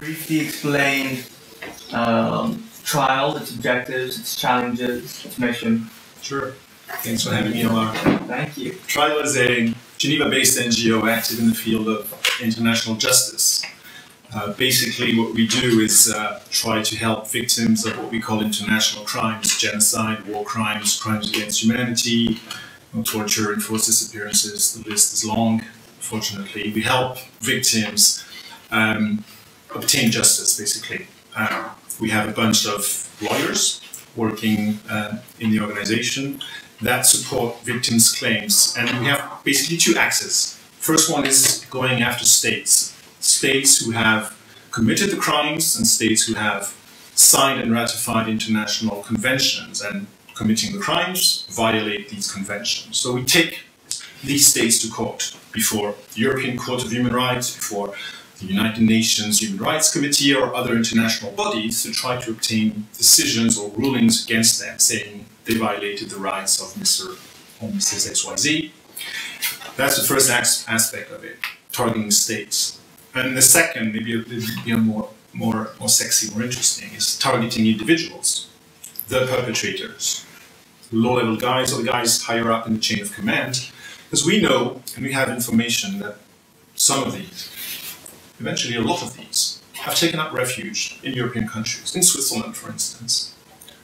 briefly explain trial, its objectives, its challenges, its mission? Sure. Thanks for having me, Omar. Thank you. Trial is a Geneva-based NGO active in the field of international justice. Basically, what we do is try to help victims of what we call international crimes: genocide, war crimes, crimes against humanity, torture, enforced disappearances. The list is long, unfortunately. We help victims obtain justice, basically. We have a bunch of lawyers working in the organization that support victims' claims. And we have basically two axes. First one is going after states. States who have committed the crimes and states who have signed and ratified international conventions and committing the crimes violate these conventions. So we take these states to court before the European Court of Human Rights, before the United Nations Human Rights Committee or other international bodies to try to obtain decisions or rulings against them saying they violated the rights of Mr. or Mrs. XYZ. That's the first aspect of it, targeting states. And the second, maybe a more sexy, more interesting, is targeting individuals, the perpetrators, low-level guys or the guys higher up in the chain of command, because we know and we have information that some of these, eventually a lot of these, have taken up refuge in European countries, in Switzerland, for instance,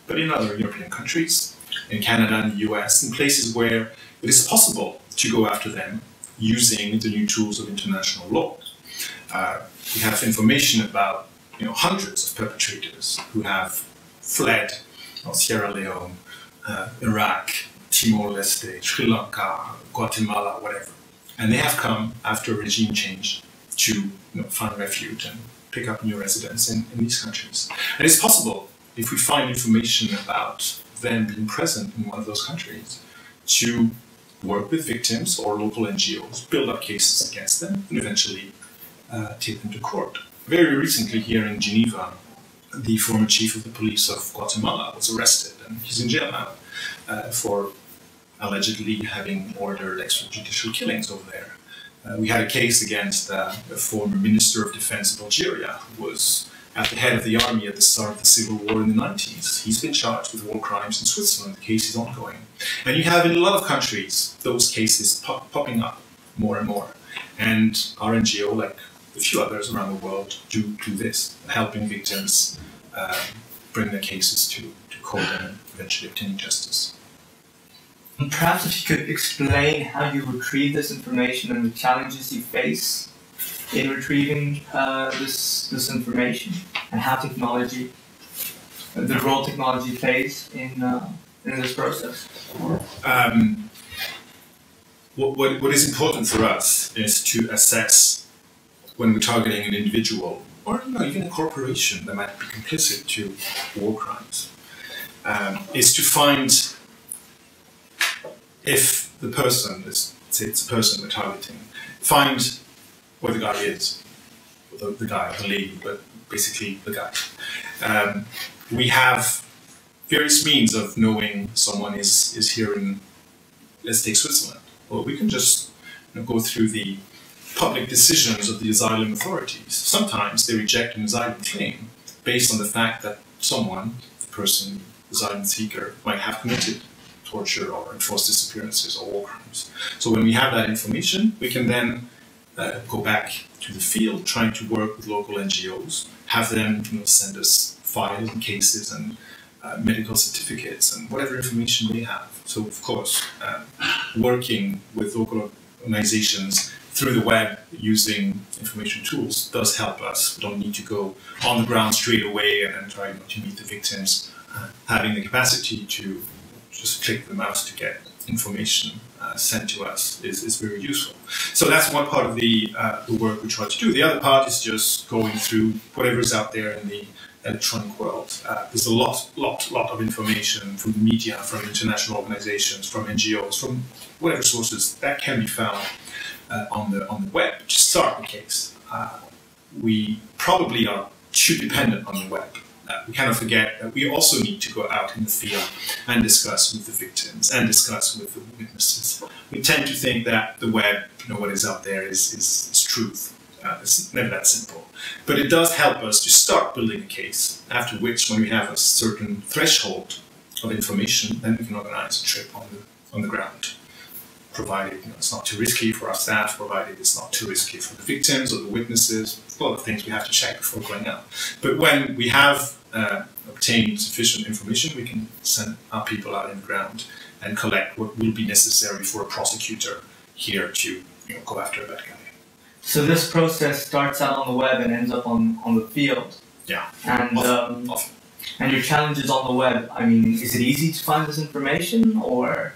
but in other European countries, in Canada and the US, in places where it is possible to go after them using the new tools of international law. We have information about hundreds of perpetrators who have fled Sierra Leone, Iraq, Timor-Leste, Sri Lanka, Guatemala, whatever. And they have come after regime change to find refuge and pick up new residence in these countries. And it's possible, if we find information about them being present in one of those countries, to work with victims or local NGOs, build up cases against them, and eventually take them to court. Very recently here in Geneva, the former chief of the police of Guatemala was arrested, and he's in jail now for allegedly having ordered extrajudicial killings over there. We had a case against a former minister of defense of Algeria who was at the head of the army at the start of the civil war in the 90s. He's been charged with war crimes in Switzerland. The case is ongoing. And you have in a lot of countries those cases popping up more and more. And our NGO, like a few others around the world, do this, helping victims bring their cases to court and eventually obtaining justice. And perhaps if you could explain how you retrieve this information and the challenges you face in retrieving this information, and how technology, the role technology plays in this process. What is important for us is to assess when we're targeting an individual or even a corporation that might be complicit to war crimes, is to find if the person, say it's a person we're targeting, find where the guy is, the guy or the lady, but basically the guy. We have various means of knowing someone is here in, let's take Switzerland. Or we can just go through the public decisions of the asylum authorities. Sometimes they reject an asylum claim based on the fact that someone, the person, the asylum seeker, might have committed torture or enforced disappearances or war crimes. So when we have that information, we can then go back to the field, trying to work with local NGOs, have them send us files and cases and medical certificates and whatever information they have. So of course, working with local organizations through the web using information tools does help us. We don't need to go on the ground straight away and then try to meet the victims. Having the capacity to just click the mouse to get information sent to us is very useful. So that's one part of the work we try to do. The other part is just going through whatever is out there in the electronic world. There's a lot of information from the media, from international organizations, from NGOs, from whatever sources that can be found on the web to start the case. We probably are too dependent on the web. We kind of forget that we also need to go out in the field and discuss with the victims and discuss with the witnesses. We tend to think that the web, what is out there is truth. It's never that simple. But it does help us to start building a case, after which, when we have a certain threshold of information, then we can organize a trip on the ground, provided it's not too risky for our staff, provided it's not too risky for the victims or the witnesses. A lot of things we have to check before going out. But when we have obtained sufficient information, we can send our people out in the ground and collect what will be necessary for a prosecutor here to go after a bad guy. So this process starts out on the web and ends up on the field. Yeah. And often. And your challenges on the web. I mean, is it easy to find this information, or?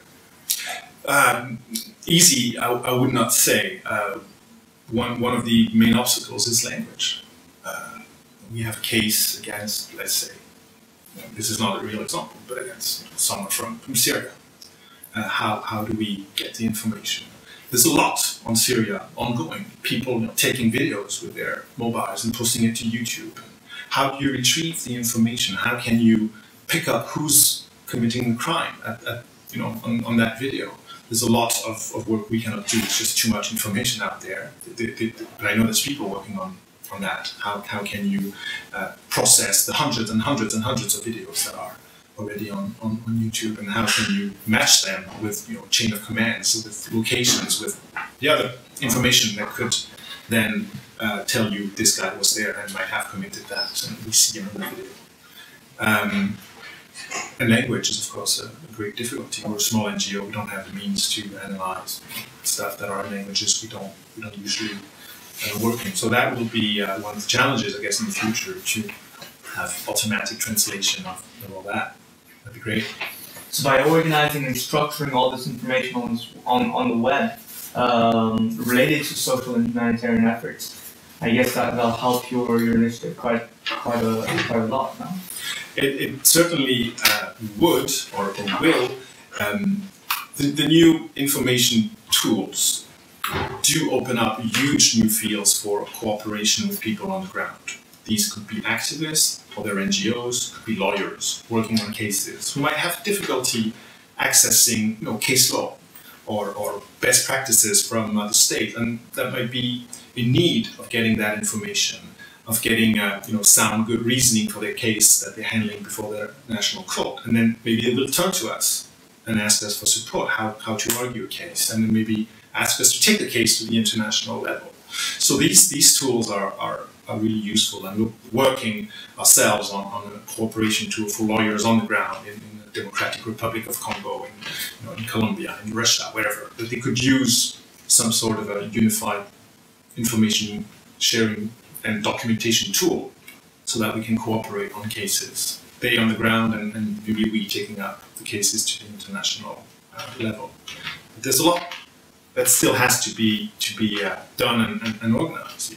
Easy, I would not say. One of the main obstacles is language. We have a case against, let's say, this is not a real example, but against someone from Syria. How do we get the information? There's a lot on Syria ongoing. People taking videos with their mobiles and posting it to YouTube. How do you retrieve the information? How can you pick up who's committing the crime on that video? There's a lot of work we cannot do. It's just too much information out there. But I know there's people working on that. How can you process the hundreds and hundreds and hundreds of videos that are already on YouTube, and how can you match them with chain of commands, with locations, with the other information that could then tell you this guy was there and might have committed that, and we see him in the video. And language is, of course, a great difficulty. We're a small NGO. We don't have the means to analyze stuff that are in languages we don't usually work in. So that will be one of the challenges, I guess, in the future, to have automatic translation of all that. That'd be great. So by organizing and structuring all this information on the web related to social and humanitarian efforts, I guess that'll help your initiative quite a lot, no? It certainly would or will. The new information tools do open up huge new fields for cooperation with people on the ground. These could be activists, or their NGOs, could be lawyers working on cases who might have difficulty accessing case law or best practices from the state, and that might be in need of getting that information, of getting sound, good reasoning for their case that they're handling before their national court. And then maybe they will turn to us and ask us for support, how to argue a case, and then maybe ask us to take the case to the international level. So these tools are really useful, and we're working ourselves on a cooperation tool for lawyers on the ground in the Democratic Republic of Congo, in Colombia, in Russia, wherever, that they could use some sort of a unified information sharing and documentation tool so that we can cooperate on cases. They on the ground, and maybe we taking up the cases to the international level. But there's a lot that still has to be done and organized.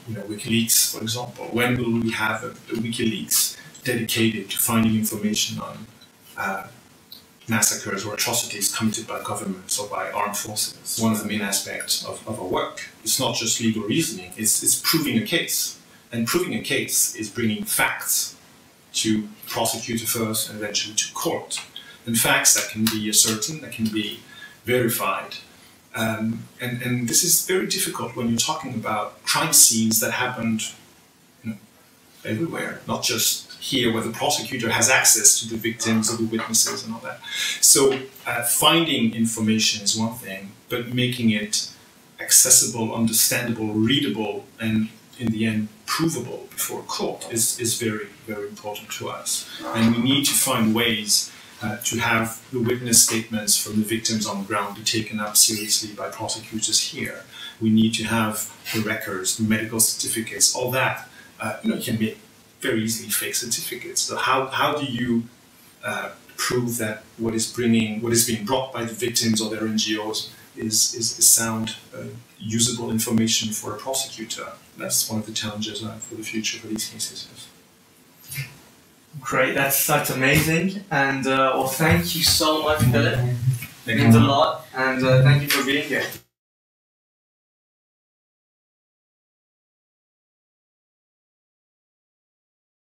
WikiLeaks, for example. When will we have a WikiLeaks dedicated to finding information on massacres or atrocities committed by governments or by armed forces? One of the main aspects of our work. It's not just legal reasoning, it's proving a case. And proving a case is bringing facts to prosecutor first and eventually to court. And facts that can be ascertained, that can be verified. And this is very difficult when you're talking about crime scenes that happened everywhere, not just here where the prosecutor has access to the victims or the witnesses and all that. So finding information is one thing, but making it accessible, understandable, readable, and in the end provable before court is very, very important to us. And we need to find ways to have the witness statements from the victims on the ground be taken up seriously by prosecutors here. We need to have the records, the medical certificates, all that. You can make very easily fake certificates. So how do you prove that what is being brought by the victims or their NGOs is sound, usable information for a prosecutor? That's one of the challenges for the future for these cases. Great, that's amazing, and well, thank you so much, Philip. It means a lot, and thank you for being here.